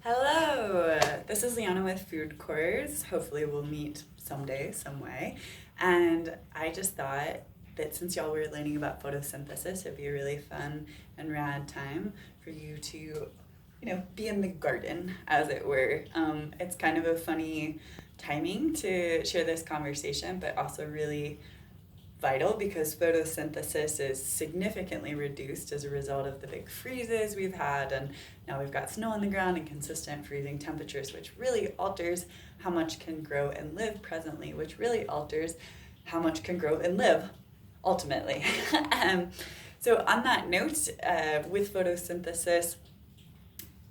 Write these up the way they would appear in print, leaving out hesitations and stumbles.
Hello, this is Liana with Food Cores. Hopefully we'll meet someday, some way. And I just thought that since y'all were learning about photosynthesis, it'd be a really fun and rad time for you to, be in the garden, as it were. It's kind of a funny timing to share this conversation, but also really vital because photosynthesis is significantly reduced as a result of the big freezes we've had, and now we've got snow on the ground and consistent freezing temperatures, which really alters how much can grow and live presently, which really alters how much can grow and live ultimately. So on that note, with photosynthesis,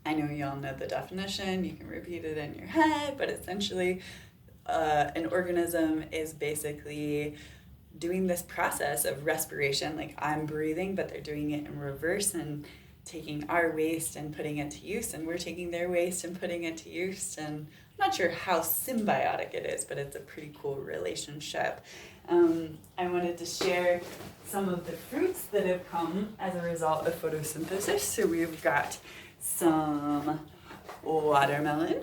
I know you all know the definition, you can repeat it in your head, but essentially an organism is basically doing this process of respiration, like I'm breathing, but they're doing it in reverse and taking our waste and putting it to use, and we're taking their waste and putting it to use. And I'm not sure how symbiotic it is, but it's a pretty cool relationship. I wanted to share some of the fruits that have come as a result of photosynthesis. So we've got some watermelon,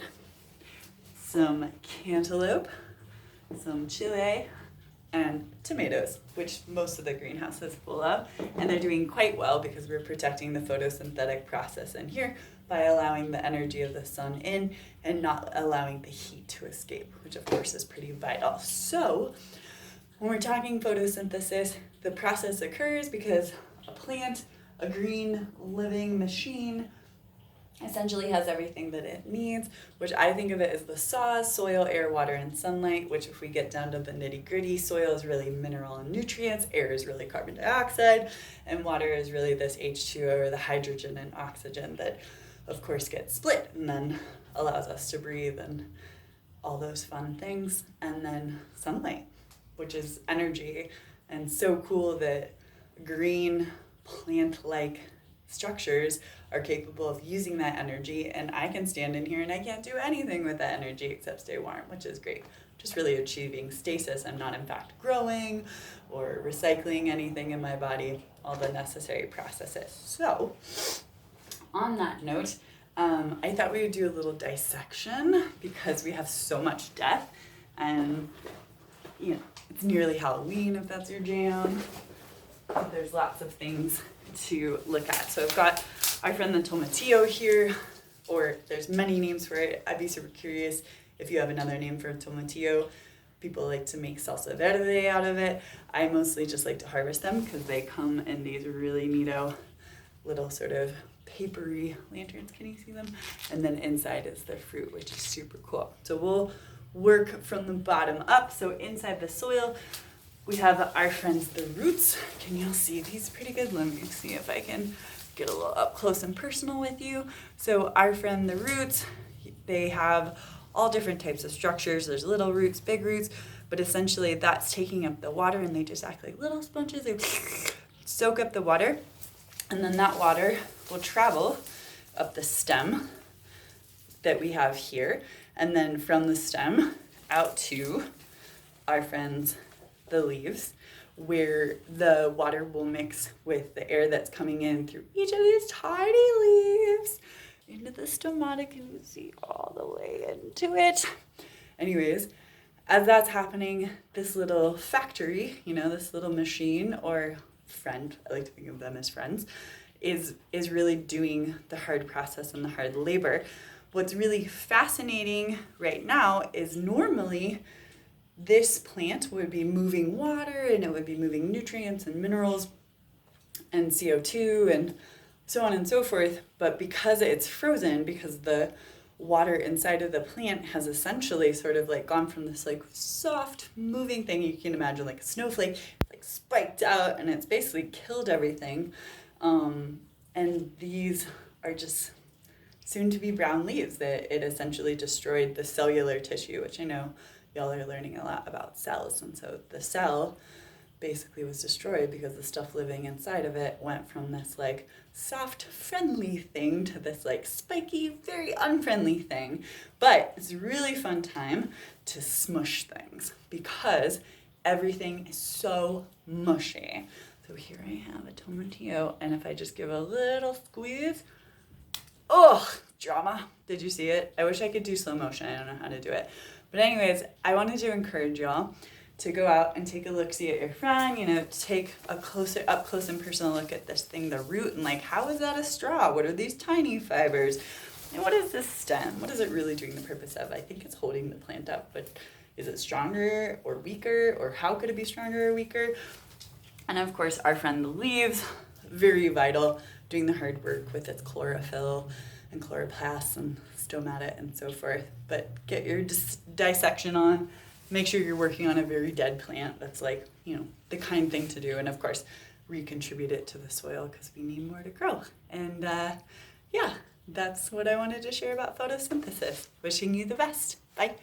some cantaloupe, some chile, and tomatoes, which most of the greenhouse is full of. And they're doing quite well because we're protecting the photosynthetic process in here by allowing the energy of the sun in and not allowing the heat to escape, which of course is pretty vital. So when we're talking photosynthesis, the process occurs because a plant, a green living machine, essentially has everything that it needs, which I think of it as the SAWS, soil, air, water, and sunlight, which if we get down to the nitty gritty, soil is really mineral and nutrients, air is really carbon dioxide, and water is really this H2O, or the hydrogen and oxygen that of course gets split and then allows us to breathe and all those fun things. And then sunlight, which is energy, and so cool that green plant-like structures are capable of using that energy, and I can stand in here and I can't do anything with that energy except stay warm, which is great. Just really achieving stasis. I'm not in fact growing or recycling anything in my body, all the necessary processes. So on that note, I thought we would do a little dissection because we have so much death, and it's nearly Halloween if that's your jam. There's lots of things to look at. So I've got our friend the tomatillo here, or there's many names for it. I'd be super curious if you have another name for tomatillo. People like to make salsa verde out of it. I mostly just like to harvest them because they come in these really neato little sort of papery lanterns. Can you see them? And then inside is the fruit, which is super cool. So we'll work from the bottom up. So inside the soil, we have our friends, the roots. Can y'all see these pretty good? Let me see if I can get a little up close and personal with you. So our friend, the roots, they have all different types of structures. There's little roots, big roots, but essentially that's taking up the water, and they just act like little sponges. They soak up the water, and then that water will travel up the stem that we have here, and then from the stem out to our friends, the leaves, where the water will mix with the air that's coming in through each of these tiny leaves into the stomatic, and you see all the way into it. Anyways, as that's happening, this little factory, this little machine or friend, I like to think of them as friends, is really doing the hard process and the hard labor. What's really fascinating right now is normally this plant would be moving water, and it would be moving nutrients and minerals and CO2 and so on and so forth. But because it's frozen, because the water inside of the plant has essentially sort of like gone from this like soft moving thing, you can imagine like a snowflake, like spiked out, and it's basically killed everything. And these are just soon to be brown leaves that it essentially destroyed the cellular tissue, which I know y'all are learning a lot about cells. And so the cell basically was destroyed because the stuff living inside of it went from this like soft, friendly thing to this like spiky, very unfriendly thing. But it's a really fun time to smush things because everything is so mushy. So here I have a tomatillo, and if I just give a little squeeze, oh, drama. Did you see it? I wish I could do slow motion. I don't know how to do it. But anyways, I wanted to encourage y'all to go out and take a look-see at your friend, you know, take a closer, up close and personal look at this thing, the root, and like, how is that a straw? What are these tiny fibers? And what is this stem? What is it really doing the purpose of? I think it's holding the plant up, but is it stronger or weaker, or how could it be stronger or weaker? And of course, our friend the leaves, very vital, doing the hard work with its chlorophyll and chloroplasts and stomata and so forth. But get your dissection on. Make sure you're working on a very dead plant. That's like, you know, the kind thing to do. And of course, recontribute it to the soil because we need more to grow. And yeah, that's what I wanted to share about photosynthesis. Wishing you the best. Bye.